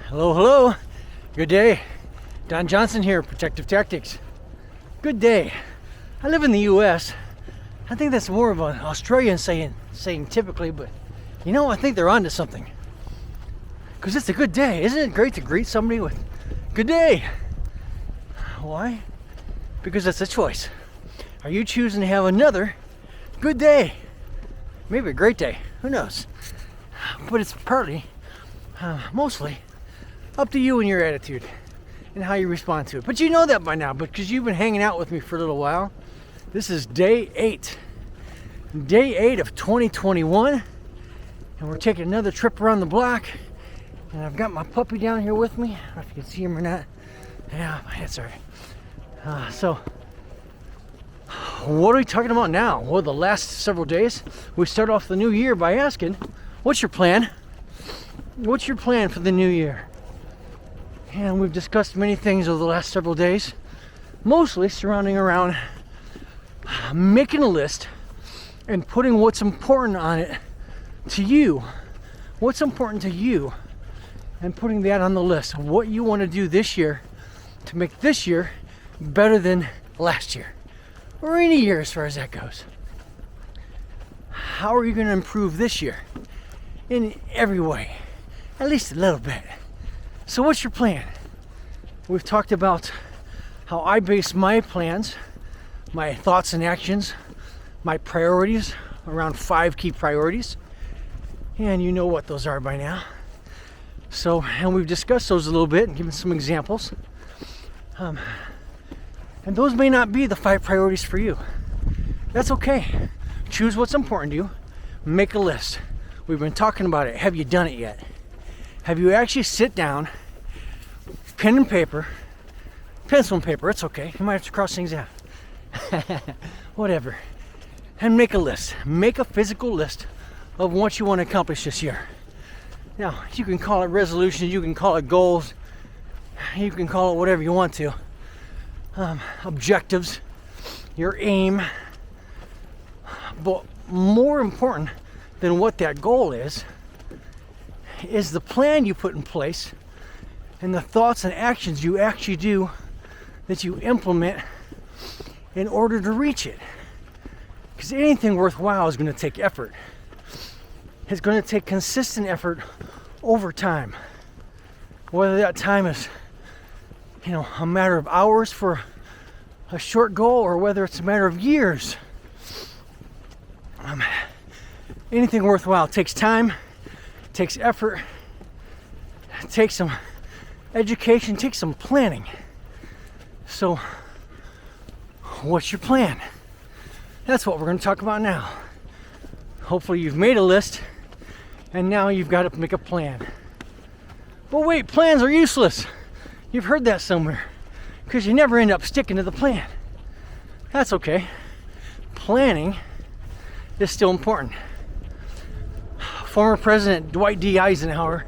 Hello, hello. Good day. Don Johnson here, Protective Tactics. Good day. I live in the U.S. I think that's more of an Australian saying typically, but you know, I think they're onto something. Because it's a good day. Isn't it great to greet somebody with good day? Why? Because it's a choice. Are you choosing to have another good day? Maybe a great day. Who knows? But it's partly, mostly, up to you and your attitude and how you respond to it. But you know that by now because you've been hanging out with me for a little while. This is day 8. Day 8 of 2021. And we're taking another trip around the block. And I've got my puppy down here with me. I don't know if you can see him or not. Yeah, that's all right. So, what are we talking about now? Well, the last several days, we start off the new year by asking, what's your plan? What's your plan for the new year? And we've discussed many things over the last several days, mostly surrounding around making a list and putting what's important on it to you. What's important to you, and putting that on the list of what you want to do this year to make this year better than last year, or any year as far as that goes. How are you going to improve this year? In every way, at least a little bit. So what's your plan? We've talked about how I base my plans, my thoughts and actions, my priorities around 5 key priorities. And you know what those are by now. So, and we've discussed those a little bit and given some examples. And those may not be the 5 priorities for you. That's okay. Choose what's important to you. Make a list. We've been talking about it. Have you done it yet? Have you actually sit down, pen and paper, pencil and paper, it's okay. You might have to cross things out. Whatever. And make a list. Make a physical list of what you want to accomplish this year. Now, you can call it resolutions, you can call it goals, you can call it whatever you want to. Objectives, your aim. But more important than what that goal is the plan you put in place and the thoughts and actions you actually do that you implement in order to reach it. Because anything worthwhile is going to take effort. It's going to take consistent effort over time. Whether that time is, a matter of hours for a short goal or whether it's a matter of years. Anything worthwhile takes time, takes effort, takes some education, takes some planning. So, what's your plan? That's what we're going to talk about now. Hopefully you've made a list and now you've got to make a plan. But wait, plans are useless. You've heard that somewhere because you never end up sticking to the plan. That's okay. Planning is still important. Former President Dwight D. Eisenhower,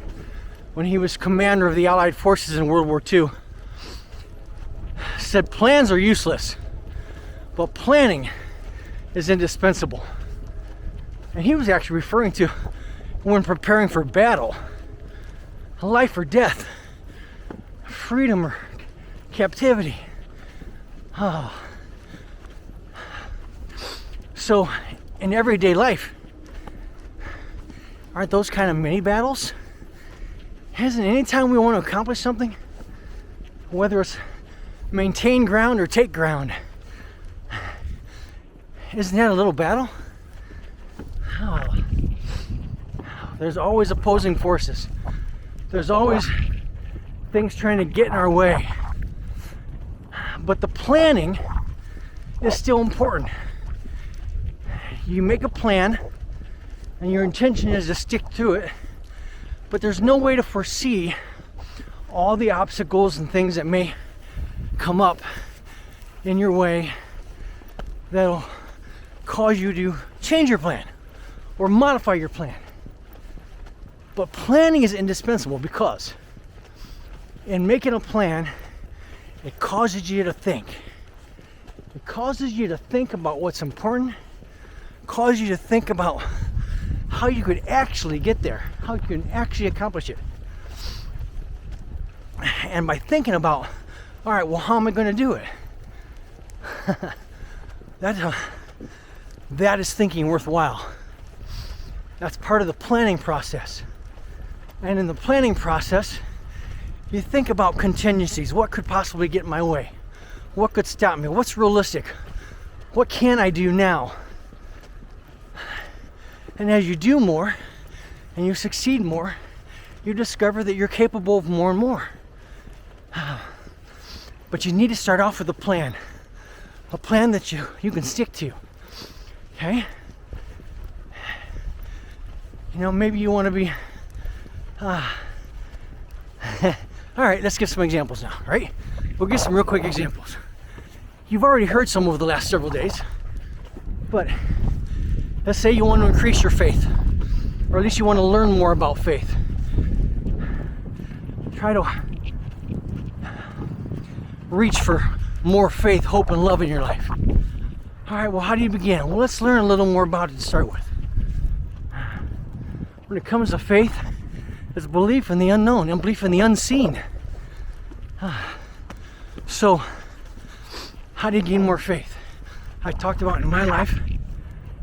when he was commander of the Allied forces in World War II, said plans are useless, but planning is indispensable. And he was actually referring to when preparing for battle, life or death, freedom or captivity. So in everyday life, aren't those kind of mini battles? Isn't any time we want to accomplish something, whether it's maintain ground or take ground, isn't that a little battle? There's always opposing forces. There's always things trying to get in our way. But the planning is still important. You make a plan and your intention is to stick to it, but there's no way to foresee all the obstacles and things that may come up in your way that'll cause you to change your plan or modify your plan. But planning is indispensable because in making a plan, it causes you to think. It causes you to think about what's important, causes you to think about how you could actually get there, how you can actually accomplish it. And by thinking about, all right, well, how am I going to do it? That is thinking worthwhile. That's part of the planning process. And in the planning process, you think about contingencies. What could possibly get in my way? What could stop me? What's realistic? What can I do now? And as you do more and you succeed more, you discover that you're capable of more and more. But you need to start off with a plan that you can stick to. Okay? You know, maybe you want to be all right, let's get some examples now, right? We'll get some real quick examples. You've already heard some over the last several days, but let's say you want to increase your faith, or at least you want to learn more about faith. Try to reach for more faith, hope, and love in your life. All right, well, how do you begin? Well, let's learn a little more about it to start with. When it comes to faith, it's belief in the unknown and belief in the unseen. So, how do you gain more faith? I talked about in my life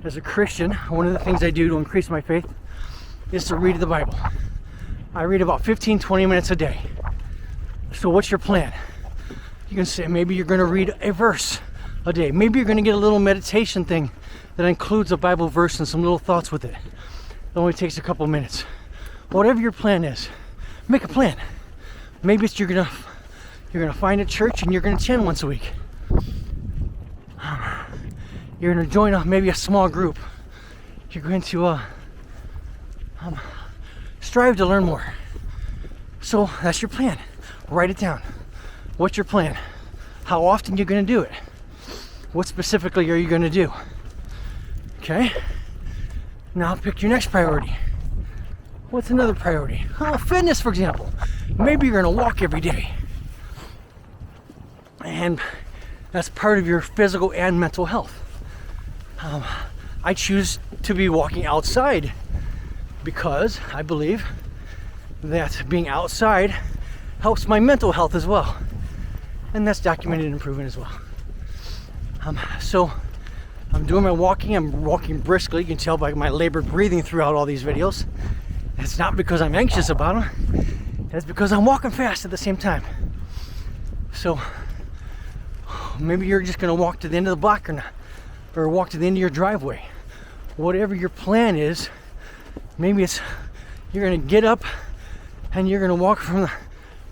as a Christian, one of the things I do to increase my faith is to read the Bible. I read about 15-20 minutes a day. So what's your plan? You can say maybe you're going to read a verse a day. Maybe you're going to get a little meditation thing that includes a Bible verse and some little thoughts with it. It only takes a couple minutes. Whatever your plan is, make a plan. Maybe it's you're gonna find a church and you're gonna attend once a week. You're gonna join maybe a small group. You're going to strive to learn more. So that's your plan. Write it down. What's your plan? How often you're gonna do it? What specifically are you gonna do? Okay. Now pick your next priority. What's another priority? Oh, fitness, for example. Maybe you're gonna walk every day. And that's part of your physical and mental health. I choose to be walking outside because I believe that being outside helps my mental health as well. And that's documented and proven as well. So I'm doing my walking. I'm walking briskly. You can tell by my labored breathing throughout all these videos. It's not because I'm anxious about them. It's because I'm walking fast at the same time. So maybe you're just going to walk to the end of the block or not, or walk to the end of your driveway. Whatever your plan is, maybe it's you're going to get up and you're going to walk from the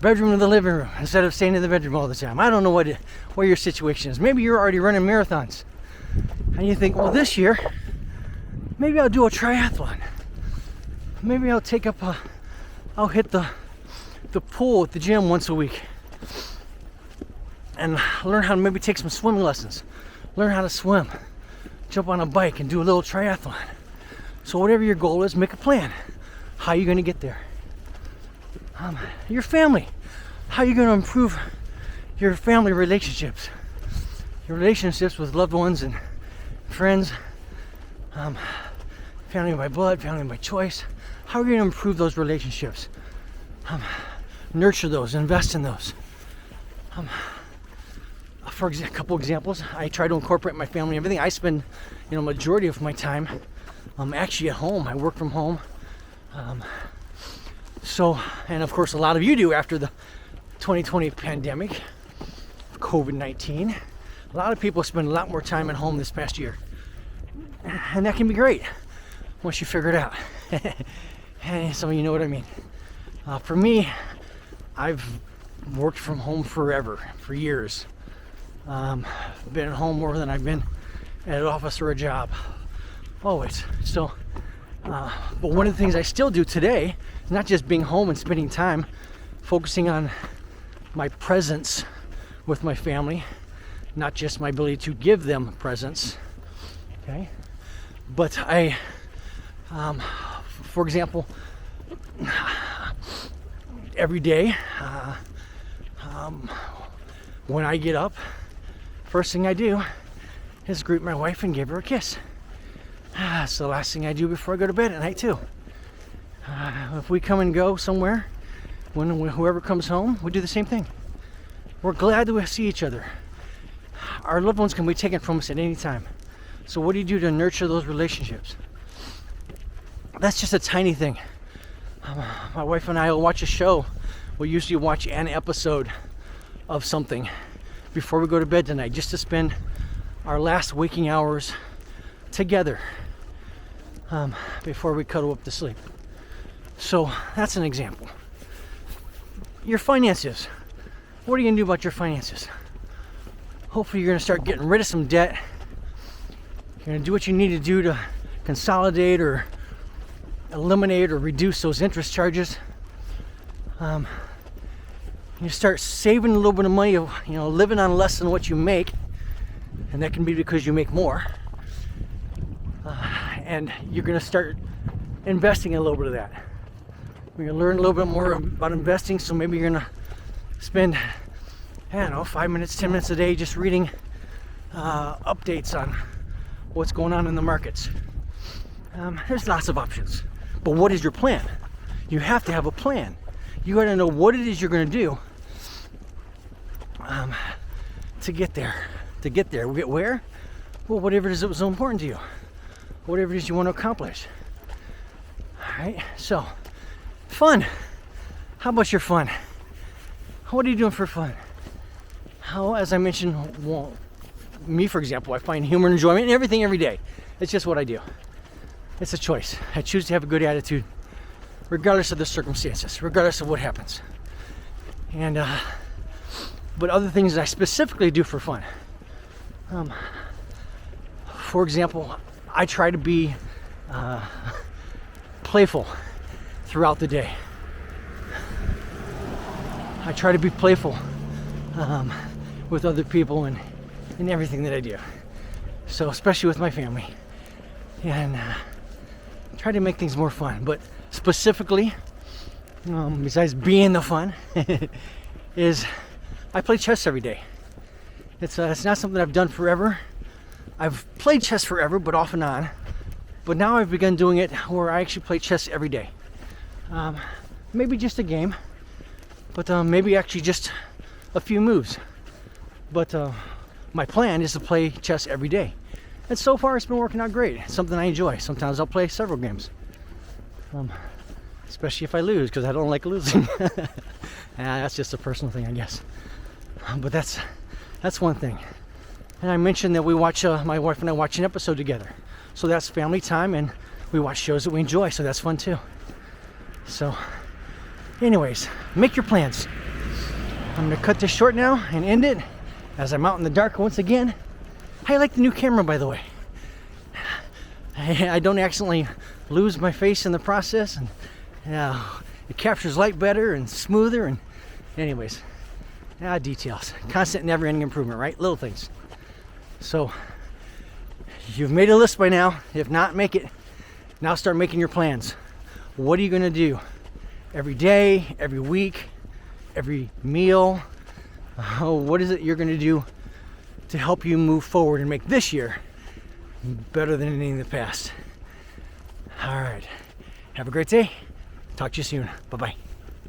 bedroom to the living room instead of staying in the bedroom all the time. I don't know what your situation is. Maybe you're already running marathons and you think, well, this year maybe I'll do a triathlon. Maybe I'll I'll hit the pool at the gym once a week and learn how to maybe take some swimming lessons, learn how to swim, jump on a bike and do a little triathlon. So whatever your goal is, make a plan. How are you going to get there? Your family. How are you going to improve your family relationships? Your relationships with loved ones and friends, family by blood, family by choice. How are you going to improve those relationships? Nurture those, invest in those. For a couple examples, I try to incorporate my family and everything. I spend, majority of my time actually at home. I work from home. And of course, a lot of you do after the 2020 pandemic, COVID-19. A lot of people spend a lot more time at home this past year. And that can be great once you figure it out. And some of you know what I mean. For me, I've worked from home forever, for years. Been at home more than I've been at an office or a job. Always. So, but one of the things I still do today, not just being home and spending time focusing on my presence with my family, not just my ability to give them presents, okay? But I, for example, every day, when I get up, first thing I do is greet my wife and give her a kiss. It's the last thing I do before I go to bed at night too. If we come and go somewhere, when whoever comes home, we do the same thing. We're glad that we see each other. Our loved ones can be taken from us at any time. So what do you do to nurture those relationships? That's just a tiny thing. My wife and I will watch a show. We'll usually watch an episode of something before we go to bed tonight, just to spend our last waking hours together before we cuddle up to sleep. So that's an example. Your finances. What are you going to do about your finances? Hopefully you're going to start getting rid of some debt. You're going to do what you need to do to consolidate or eliminate or reduce those interest charges. You start saving a little bit of money, living on less than what you make, and that can be because you make more. And you're going to start investing a little bit of that. You're going to learn a little bit more about investing, so maybe you're going to spend, 5 minutes, 10 minutes a day just reading updates on what's going on in the markets. There's lots of options. But what is your plan? You have to have a plan. You got to know what it is you're going to do to get there. To get where? Well, whatever it is that was so important to you. Whatever it is you want to accomplish. All right, so fun. How about your fun? What are you doing for fun? How, as I mentioned, me for example, I find humor and enjoyment in everything every day. It's just what I do. It's a choice. I choose to have a good attitude regardless of the circumstances, regardless of what happens. And but other things that I specifically do for fun. For example, I try to be playful throughout the day. I try to be playful with other people and in everything that I do. So especially with my family. And try to make things more fun. But specifically, besides being the fun, is I play chess every day. It's not something I've done forever. I've played chess forever, but off and on. But now I've begun doing it where I actually play chess every day. Maybe just a game, but maybe actually just a few moves. But my plan is to play chess every day. And so far it's been working out great. It's something I enjoy. Sometimes I'll play several games. Especially if I lose, because I don't like losing. That's just a personal thing, I guess. But that's one thing. And I mentioned that we watch, my wife and I watch an episode together. So that's family time, and we watch shows that we enjoy, so that's fun too. So, anyways, make your plans. I'm gonna cut this short now and end it as I'm out in the dark once again. I like the new camera, by the way. I don't accidentally lose my face in the process, and it captures light better and smoother. And anyways, details. Constant, never-ending improvement, right? Little things. So you've made a list by now. If not, make it. Now start making your plans. What are you going to do every day, every week, every meal? What is it you're going to do to help you move forward and make this year better than any in the past? All right. Have a great day. Talk to you soon. Bye-bye.